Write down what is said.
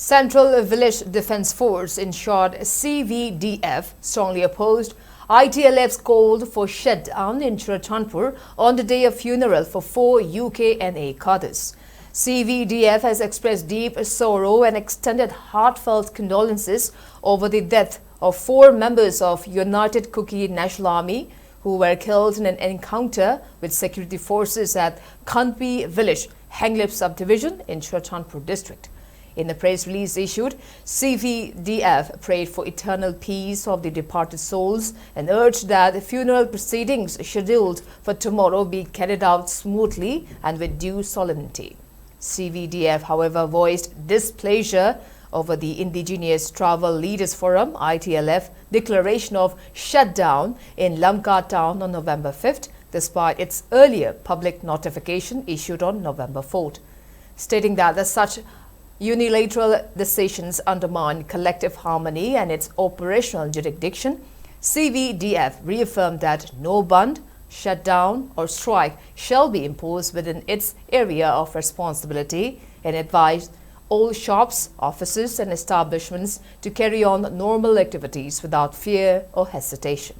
Central Village Defence Force, in short CVDF, strongly opposed Itlf's call for shutdown in Churachandpur on the day of funeral for 4 UKNA cadres. CVDF has expressed deep sorrow and extended heartfelt condolences over the death of 4 members of United Kuki National Army who were killed in an encounter with security forces at Khanpi village, Itlf subdivision in Churachandpur district. In a press release issued, CVDF prayed for eternal peace of the departed souls and urged that the funeral proceedings scheduled for tomorrow be carried out smoothly and with due solemnity. CVDF, however, voiced displeasure over the Indigenous Travel Leaders Forum (ITLF) declaration of shutdown in Lamka town on November 5th, despite its earlier public notification issued on November 4th, stating that such unilateral decisions undermine collective harmony and its operational jurisdiction. CVDF reaffirmed that no band, shutdown or strike shall be imposed within its area of responsibility and advised all shops, offices and establishments to carry on normal activities without fear or hesitation.